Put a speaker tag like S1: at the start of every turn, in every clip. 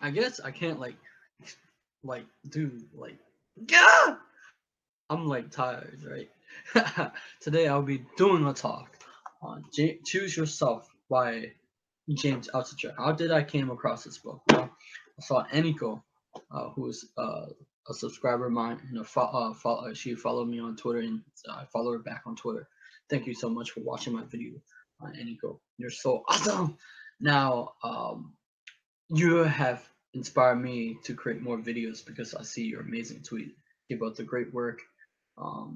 S1: I guess I can't do yeah. I'm like tired, right? Today I'll be doing a talk on Choose Yourself by James Altucher. How did I came across this book? Well, I saw Aniko, who is a subscriber of mine, and she followed me on Twitter, and I follow her back on Twitter. Thank you so much for watching my video, Aniko. You're so awesome. Now, you have inspired me to create more videos because I see your amazing tweet about the great work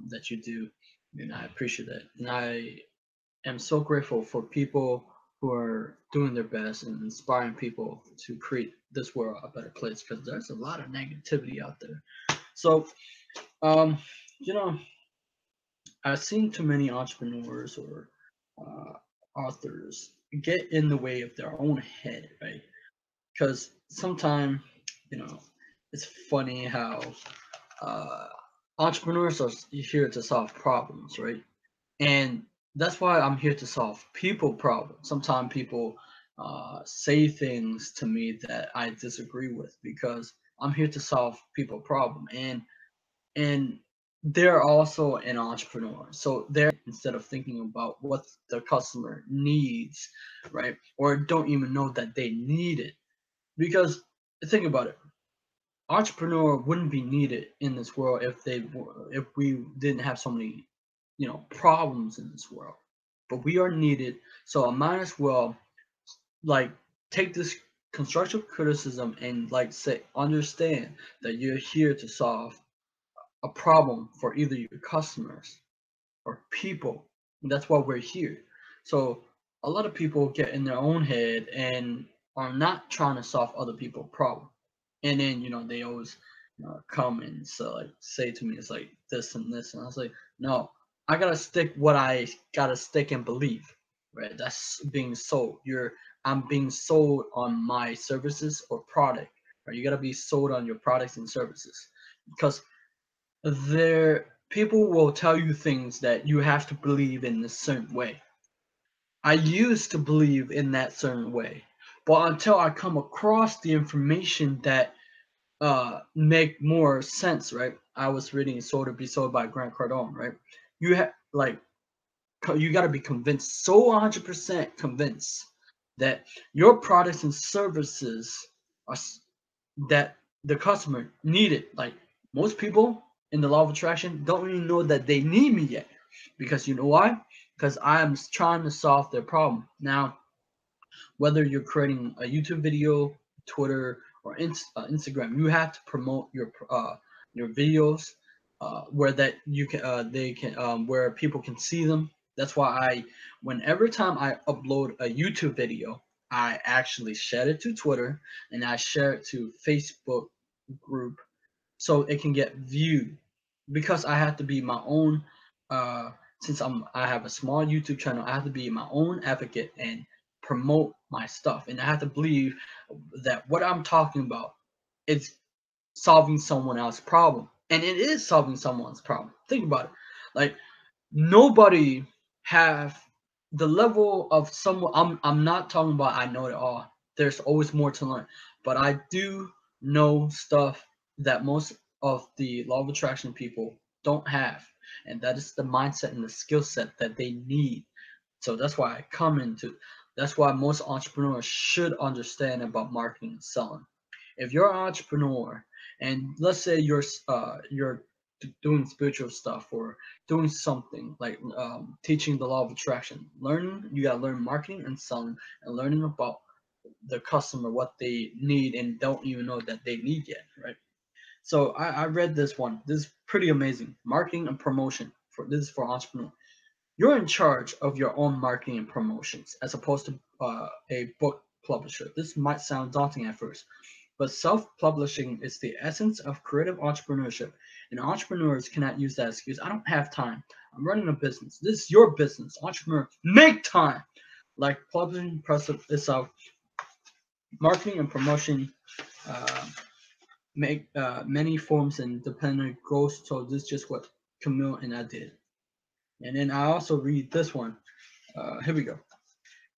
S1: that you do, and I appreciate that. And I am so grateful for people who are doing their best and inspiring people to create this world a better place because there's a lot of negativity out there. So, um, you know, I've seen too many entrepreneurs or uh, authors get in the way of their own head, right? Because sometimes, you know, it's funny how uh, entrepreneurs are here to solve problems, right? And that's why I'm here to solve people problems. Sometimes people say things to me that I disagree with because I'm here to solve people problem, and they're also an entrepreneur. So they're instead of thinking about what the customer needs, right, or don't even know that they need it. Because think about it, entrepreneur wouldn't be needed in this world if we didn't have so many problems in this world, but we are needed. So I might as well like take this constructive criticism and like say understand that you're here to solve a problem for either your customers or people, and that's why we're here. So a lot of people get in their own head and are not trying to solve other people's problem, and then they always come and say to me it's like this and this, and I was like, no, I gotta stick what I gotta stick and believe, right? That's being sold. I'm being sold on my services or product, right? You gotta be sold on your products and services because there people will tell you things that you have to believe in a certain way. I used to believe in that certain way, but until I come across the information that make more sense, right? I was reading Sold to Be Sold by Grant Cardone, right? You have you got to be convinced, so 100% convinced that your products and services are that the customer need it. Like most people in the law of attraction don't even know that they need me yet, because you know why? Because I am trying to solve their problem. Now, whether you're creating a YouTube video, Twitter, or Instagram, you have to promote your videos where that you can they can where people can see them. That's why whenever time I upload a YouTube video, I actually share it to Twitter and I share it to Facebook group so it can get viewed, because I have to be my own uh since I have a small YouTube channel. I have to be my own advocate and promote my stuff, and I have to believe that what I'm talking about is solving someone else's problem, and it is solving someone's problem. Think about it. Like nobody have the level of someone. I'm not talking about I know it all. There's always more to learn, but I do know stuff that most of the law of attraction people don't have, and that is the mindset and the skill set that they need. So that's why I come into. That's why most entrepreneurs should understand about marketing and selling. If you're an entrepreneur and let's say you're doing spiritual stuff or doing something like teaching the law of attraction, learning, you gotta learn marketing and selling and learning about the customer, what they need and don't even know that they need yet, right? So I read this one. This is pretty amazing. Marketing and promotion, for this is for entrepreneur. You're in charge of your own marketing and promotions as opposed to a book publisher. This might sound daunting at first, but self-publishing is the essence of creative entrepreneurship, and entrepreneurs cannot use that excuse. I don't have time. I'm running a business. This is your business. Entrepreneur, make time. Like publishing itself, marketing and promotion uh, make many forms and dependent goals. So this is just what Camille and I did. And then I also read this one. Here we go.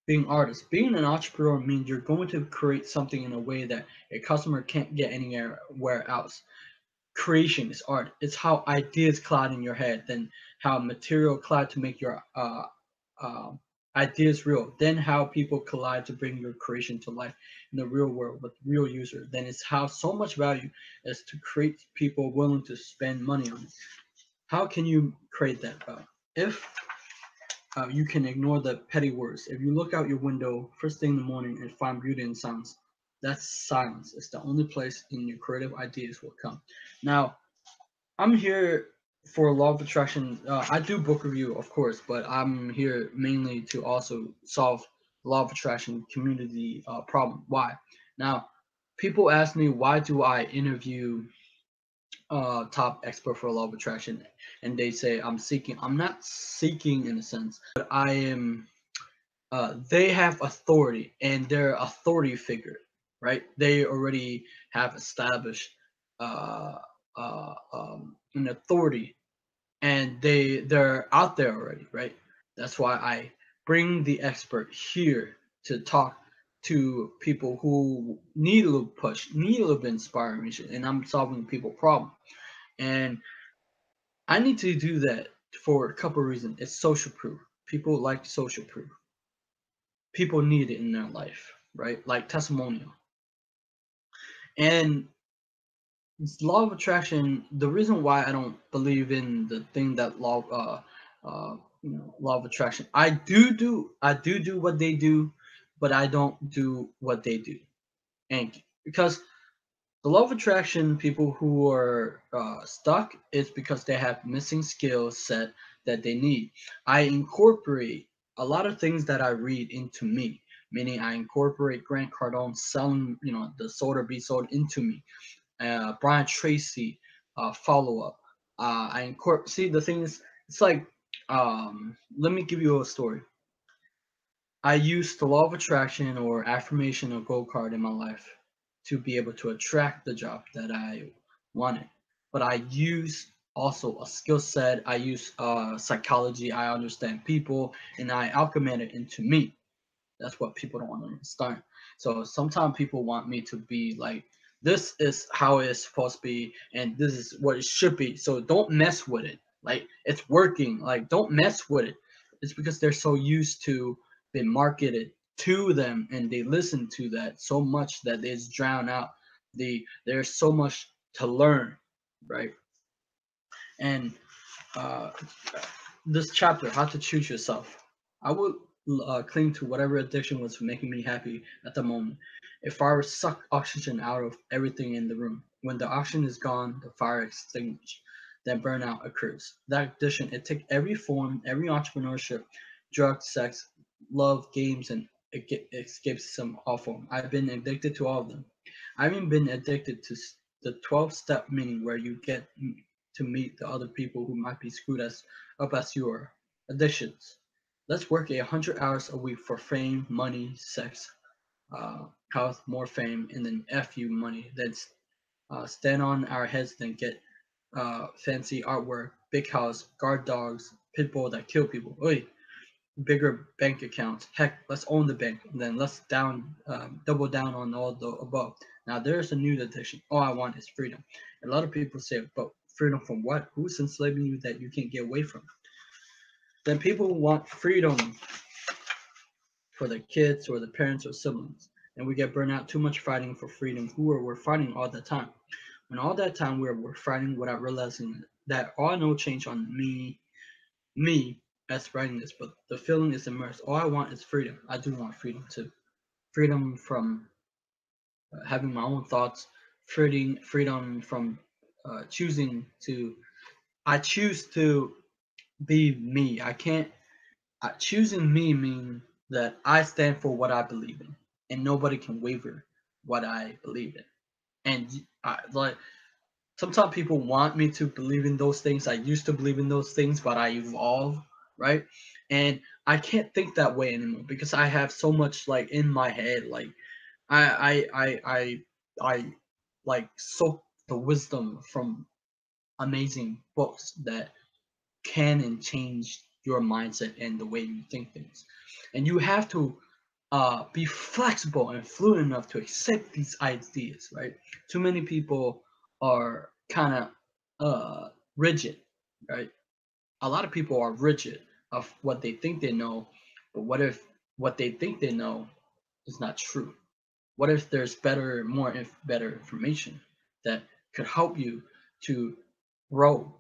S1: being artist. Being an entrepreneur means you're going to create something in a way that a customer can't get anywhere else. Creation is art. It's how ideas cloud in your head, then how material cloud to make your uh, ideas real, then how people collide to bring your creation to life in the real world with real user. Then it's how so much value is to create people willing to spend money on it. How can you create that value? If you can ignore the petty words. If you look out your window first thing in the morning and find beauty in silence, that's silence. It's the only place in your creative ideas will come. Now, I'm here for law of attraction. I do book review, of course, but I'm here mainly to also solve law of attraction community problem. Why? Now, people ask me why do I interview top expert for law of attraction, and they say I'm seeking. I'm not seeking in a sense, but I am. They have authority, and they're authority figure, right? They already have established uh, an authority, and they're out there already, right? That's why I bring the expert here to talk to people who need a little push, need a little bit of inspiration, and I'm solving people problem. And I need to do that for a couple of reasons. It's social proof. People like social proof. People need it in their life, right? Like testimonial. And law of attraction, the reason why I don't believe in the thing that law of attraction, I do what they do, but I don't do what they do. And because the law of attraction, people who are stuck is because they have missing skill set that they need. I incorporate a lot of things that I read into me, meaning I incorporate Grant Cardone selling, the sold or be sold into me. Brian Tracy follow up. I incorporate. See, the thing is, it's like, let me give you a story. I used the law of attraction or affirmation or gold card in my life to be able to attract the job that I wanted. But I use also a skill set. I use psychology. I understand people, and I alchemate it into me. That's what people don't understand. So sometimes people want me to be like, this is how it's supposed to be, and this is what it should be. So don't mess with it. Like it's working. Like don't mess with it. It's because they're so used to being marketed to them, and they listen to that so much that they just drown out there's so much to learn, right? And uh, this chapter, how to choose yourself. I would cling to whatever addiction was making me happy at the moment. A fire suck oxygen out of everything in the room. When the oxygen is gone, the fire extinguished. Then burnout occurs. That addiction, it takes every form, every entrepreneurship, drug, sex, love, games, and escapes some all form. I've been addicted to all of them. I've even been addicted to the 12-step meaning where you get to meet the other people who might be screwed up as you are. Addictions. Let's work 100 hours a week for fame, money, sex, health, more fame, and then F you money. Then stand on our heads, then get fancy artwork, big house, guard dogs, pit bull that kill people. Oi, bigger bank accounts. Heck, let's own the bank. And then let's double down on all the above. Now there's a new addiction. All I want is freedom. A lot of people say, but freedom from what? Who's enslaving you that you can't get away from? Then people want freedom for the kids or the parents or siblings. And we get burned out too much fighting for freedom. We're fighting all the time. When all that time we're fighting without realizing that all no change on me as writing this, but the feeling is immersed. All I want is freedom. I do want freedom too. Freedom from having my own thoughts. Freedom from choosing to. I choose to be me. I can't. Choosing me means that I stand for what I believe in, and nobody can waver what I believe in. And like sometimes people want me to believe in those things. I used to believe in those things, but I evolve, right? And I can't think that way anymore because I have so much like in my head. Like I like soak the wisdom from amazing books that can and change your mindset and the way you think things. And you have to. be flexible and fluid enough to accept these ideas, right? Too many people are kind of rigid, right? A lot of people are rigid of what they think they know, but what if what they think they know is not true? What if there's better information that could help you to grow?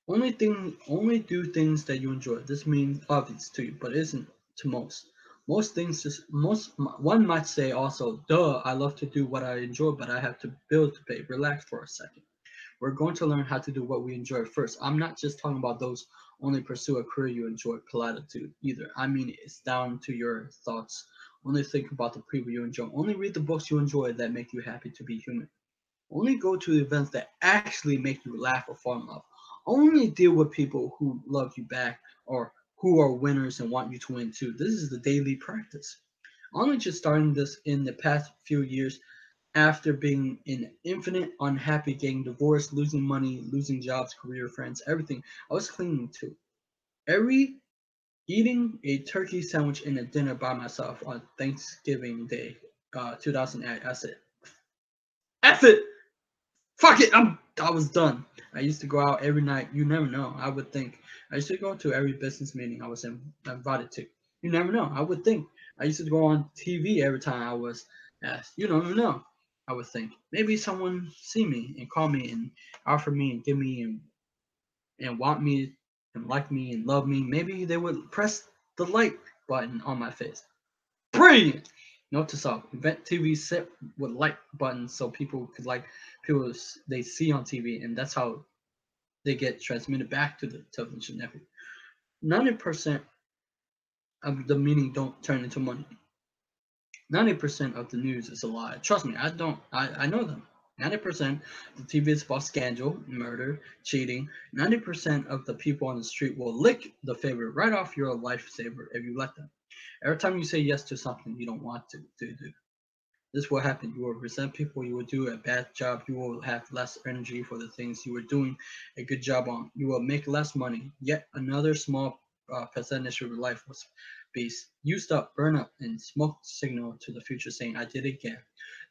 S1: Only do things that you enjoy. This means obvious to you, but isn't to most. Most things just most one might say also, duh, I love to do what I enjoy, but I have to bills to pay. Relax for a second. We're going to learn how to do what we enjoy first. I'm not just talking about those only pursue a career you enjoy platitude either. I mean it's down to your thoughts. Only think about the people you enjoy. Only read the books you enjoy that make you happy to be human. Only go to events that actually make you laugh or fall in love. Only deal with people who love you back or who are winners and want you to win too. This is the daily practice. Only just starting this in the past few years after being in infinite unhappy, getting divorced, losing money, losing jobs, career, friends, everything. I was clinging to. Every eating a turkey sandwich in a dinner by myself on Thanksgiving Day, 2008. I said, F it! Fuck it, I was done. I used to go out every night. You never know. I would think. I used to go to every business meeting I was invited to. You never know. I would think. I used to go on TV every time I was asked. You don't know. I would think. Maybe someone see me and call me and offer me and give me and want me and like me and love me. Maybe they would press the like button on my face. Brilliant. Note to self: invent TV set with like buttons so people could like people they see on TV, and that's how they get transmitted back to the television network. 90% of the meaning don't turn into money. 90% of the news is a lie. Trust me, I don't. I know them. 90% of the TV is about scandal, murder, cheating. 90% of the people on the street will lick the favorite right off your lifesaver if you let them. Every time you say yes to something you don't want to do, this will happen. You will resent people. You will do a bad job. You will have less energy for the things you were doing a good job on. You will make less money. Yet another small percentage of your life will be used up, burned up, and smoke signal to the future saying, I did it again.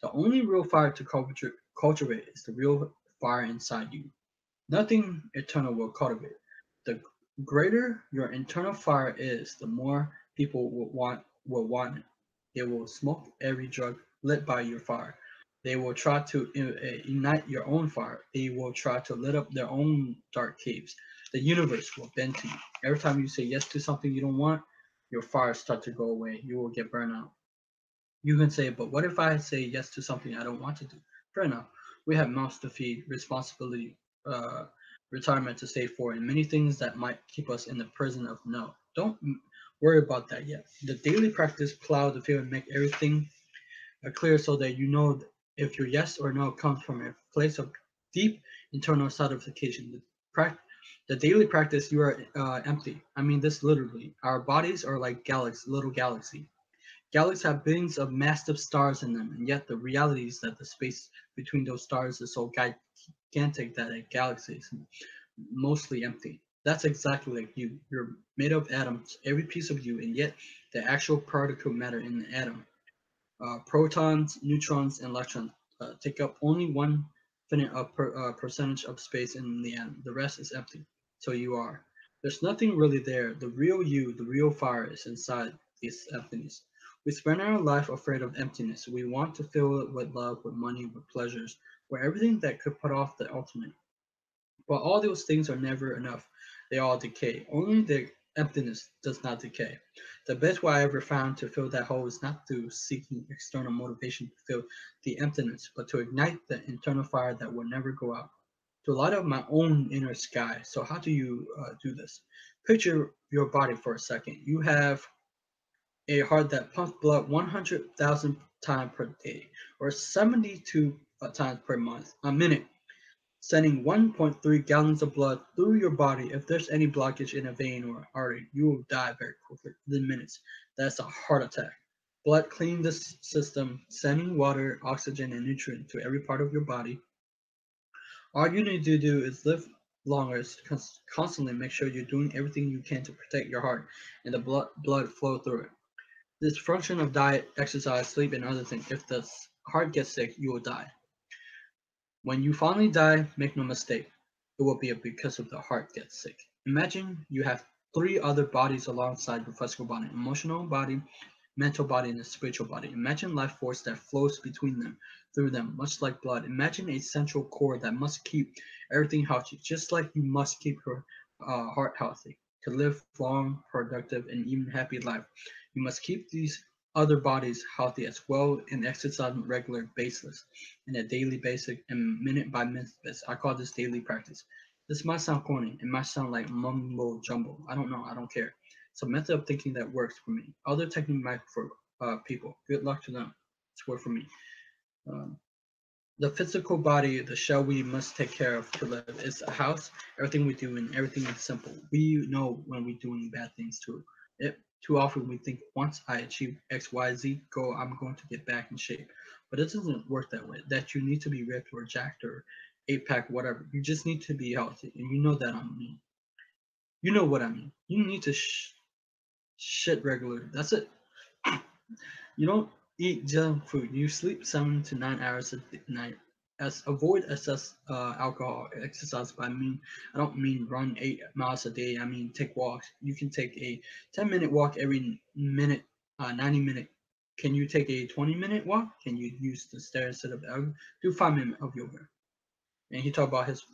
S1: The only real fire to cultivate is the real fire inside you. Nothing eternal will cultivate. The greater your internal fire is, the more people will want it. They will smoke every drug lit by your fire. They will try to ignite your own fire. They will try to lit up their own dark caves. The universe will bend to you. Every time you say yes to something you don't want, your fire starts to go away. You will get burned out. You can say, but what if I say yes to something I don't want to do? Fair enough. We have mouths to feed, responsibility, uh, retirement to save for, and many things that might keep us in the prison of no. Don't worry about that yet. The daily practice plow the field and make everything clear so that you know if your yes or no comes from a place of deep internal satisfaction. The daily practice, you are empty. I mean this literally. Our bodies are like little galaxy. Galaxies have billions of massive stars in them, and yet the reality is that the space between those stars is so gigantic that a galaxy is mostly empty. That's exactly like you. You're made of atoms, every piece of you, and yet the actual particle matter in the atom, protons, neutrons, and electrons, take up only one finite percentage of space in the atom. The rest is empty. So you are. There's nothing really there. The real you, the real fire, is inside this emptiness. We spend our life afraid of emptiness. We want to fill it with love, with money, with pleasures, with everything that could put off the ultimate. But all those things are never enough. They all decay. Only the emptiness does not decay. The best way I ever found to fill that hole is not through seeking external motivation to fill the emptiness, but to ignite the internal fire that will never go out. To light up my own inner sky. So how do you do this? Picture your body for a second. You have a heart that pumps blood 100,000 times per day, or 72 times per month, a minute, sending 1.3 gallons of blood through your body. If there's any blockage in a vein or artery, you will die very quickly within minutes. That's a heart attack. Blood cleans the system, sending water, oxygen, and nutrient to every part of your body. All you need to do is live longer, constantly make sure you're doing everything you can to protect your heart and the blood flow through it. This function of diet, exercise, sleep, and other things. If the heart gets sick, you will die. When you finally die, make no mistake, it will be because of the heart gets sick. Imagine you have three other bodies alongside your physical body: emotional body, mental body, and a spiritual body. Imagine life force that flows between them, through them, much like blood. Imagine a central core that must keep everything healthy, just like you must keep your heart healthy. To live long, productive, and even happy life, you must keep these other bodies healthy as well and exercise on a regular basis, in a daily basic and minute by minute basis. I call this daily practice. This might sound corny. It might sound like mumbo jumbo. I don't know. I don't care. It's a method of thinking that works for me. Other technique might for people. Good luck to them. It's worked for me. Um, the physical body, the shell we must take care of to live, is a house. Everything we do and everything is simple. We know when we're doing bad things too. Too often we think once I achieve X, Y, Z goal, I'm going to get back in shape. But it doesn't work that way. That you need to be ripped or jacked or 8 pack, whatever. You just need to be healthy. And you know that I mean. You know what I mean. You need to shit regularly. That's it. You don't eat junk food. You sleep 7 to 9 hours a night. Avoid excess alcohol. Exercise. By I don't mean run 8 miles a day. I mean take walks. You can take a 10-minute walk every minute. 90 minute. Can you take a 20-minute walk? Can you use the stairs instead of do 5 minutes of yoga? And he talked about his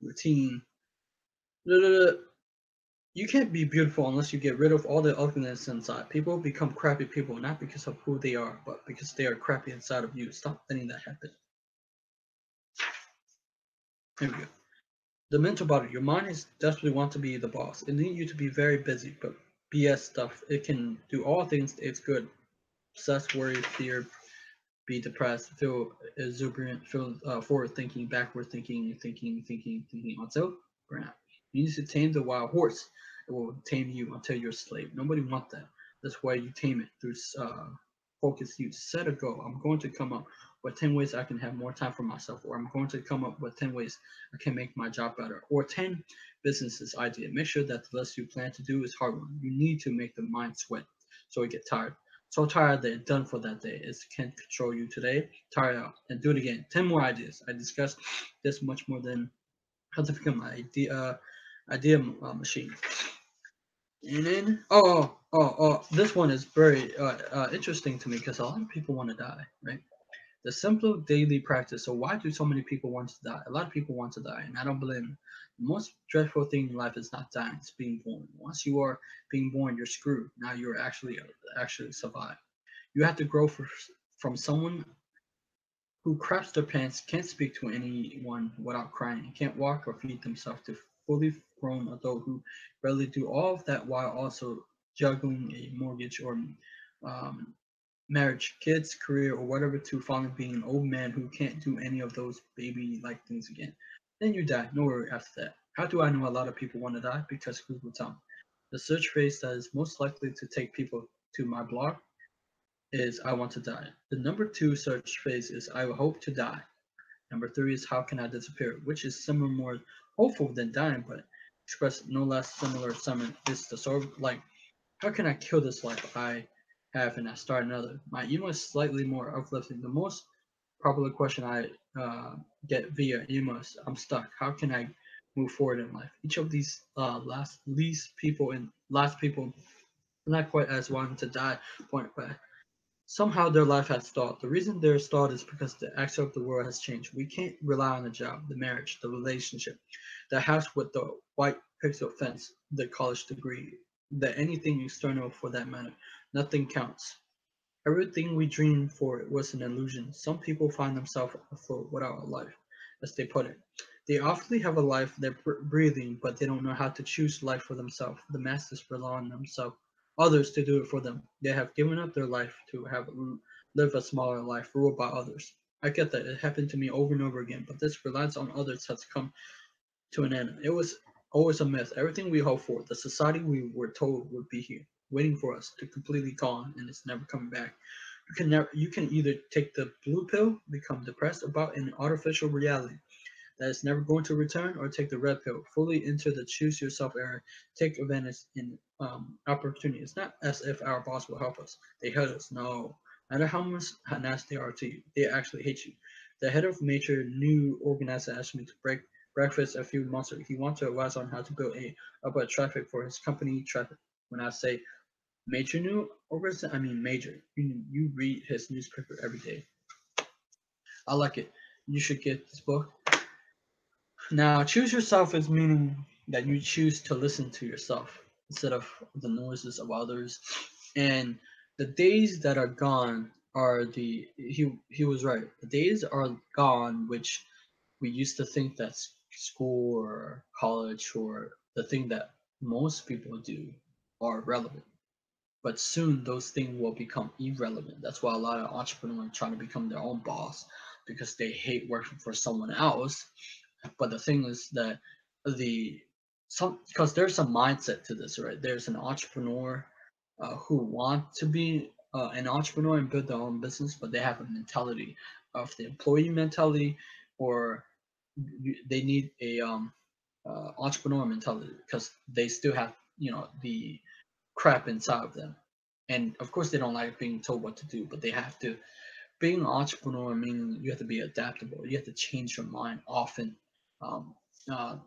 S1: routine. You can't be beautiful unless you get rid of all the ugliness inside. People become crappy people not because of who they are, but because they are crappy inside of you. Stop letting that happen. Here we go. The mental body. Your mind is desperately want to be the boss. It needs you to be very busy, but BS stuff. It can do all things. It's good. Obsess, worry, fear, be depressed, feel exuberant, feel forward thinking, backward thinking until burnout. You need to tame the wild horse. It will tame you until you're a slave. Nobody wants that. That's why you tame it through focus. You set a goal. I'm going to come up with 10 ways I can have more time for myself, or I'm going to come up with 10 ways I can make my job better, or 10 businesses idea. Make sure that the list you plan to do is hard one. You need to make the mind sweat so it get tired. So tired that it's done for that day. It can't control you today. Tire out and do it again. 10 more ideas. I discussed this much more than how to become an idea machine. And then, this one is very interesting to me because a lot of people want to die, right? The simple daily practice. So why do so many people want to die? A lot of people want to die, and I don't blame them. The most dreadful thing in life is not dying; it's being born. Once you are being born, you're screwed. Now you're actually survive. You have to grow from someone who craps their pants, can't speak to anyone without crying, can't walk or feed themselves, to fully grown adult who barely do all of that while also juggling a mortgage or um, marriage, kids, career, or whatever, to finally being an old man who can't do any of those baby-like things again. Then you die. No worry after that. How do I know a lot of people want to die? Because Google tell me. The search phrase that is most likely to take people to my blog is I want to die. The number two search phrase is I hope to die. Number three is how can I disappear, which is similar, more hopeful than dying, but expressed no less similar summon is the sort of like how can I kill this life I have and I start another. My email is slightly more uplifting. The most popular question I get via email is I'm stuck. How can I move forward in life? Each of these last people not quite as wanting to die point, but somehow their life has stalled. The reason they're stalled is because the axis of the world has changed. We can't rely on the job, the marriage, the relationship, the house with the white pixel fence, the college degree, the anything external for that matter. Nothing counts. Everything we dreamed for was an illusion. Some people find themselves afloat without a life, as they put it. They often have a life they're breathing, but they don't know how to choose life for themselves. The masters rely on themselves, others to do it for them. They have given up their life to live a smaller life ruled by others. I get that it happened to me over and over again, but this reliance on others has come to an end. It was always a myth. Everything we hoped for, the society we were told would be here, waiting for us to completely gone, and it's never coming back. You can either take the blue pill, become depressed about an artificial reality, that is never going to return, or take the red pill. Fully enter the choose yourself era. Take advantage in opportunity. It's not as if our boss will help us. They hate us. No. No matter how much nasty they are to you, they actually hate you. The head of major new organizer asked me to break breakfast a few months ago. He wants to advise on how to build a about traffic for his company traffic. When I say major new organizer, I mean major. You read his newspaper every day. I like it. You should get this book. Now, choose yourself is meaning that you choose to listen to yourself instead of the noises of others. And the days that are gone are he was right. The days are gone which we used to think that school or college or the thing that most people do are relevant. But soon those things will become irrelevant. That's why a lot of entrepreneurs are trying to become their own boss because they hate working for someone else. But the thing is that the some because there's a mindset to this, right? There's an entrepreneur who want to be an entrepreneur and build their own business, but they have a mentality of the employee mentality, or they need a entrepreneur mentality because they still have the crap inside of them, and of course they don't like being told what to do, but they have to. Being an entrepreneur meaning you have to be adaptable. You have to change your mind often. Um, uh,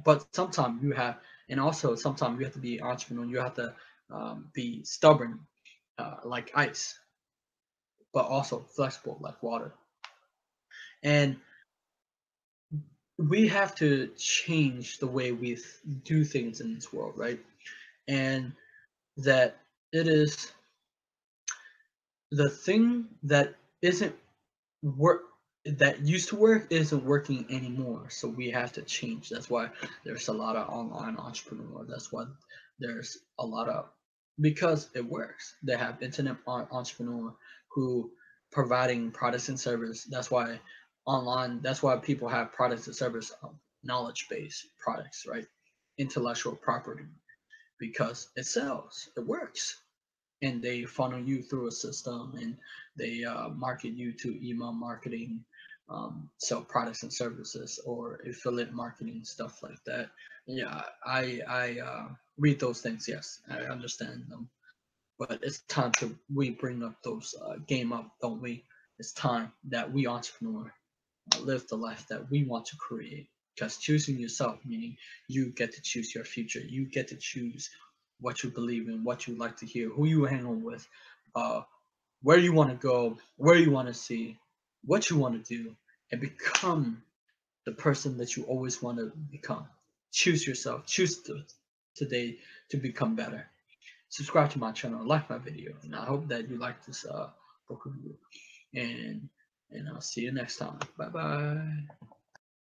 S1: but sometimes you have, and also sometimes you have to be an entrepreneur. You have to be stubborn, like ice, but also flexible like water. And we have to change the way we do things in this world, right? And that it is the thing that isn't work that used to work isn't working anymore, so we have to change. That's why there's a lot of online entrepreneur. That's why there's a lot of, because it works, they have internet entrepreneur who providing products and service. That's why online, that's why people have products and service, knowledge based products, right? Intellectual property, because it sells, it works, and they funnel you through a system, and they market you to email marketing, sell products and services, or affiliate marketing, stuff like that. Yeah, I read those things. Yes, I understand them, but it's time to we bring up those game up, don't we? It's time that we entrepreneur live the life that we want to create. Because choosing yourself, meaning you get to choose your future. You get to choose what you believe in, what you like to hear, who you hang on with, uh, where you want to go, where you want to see, what you want to do, and become the person that you always want to become. Choose yourself. Choose today to become better. Subscribe to my channel, like my video, and I hope that you like this book review. And I'll see you next time. Bye bye.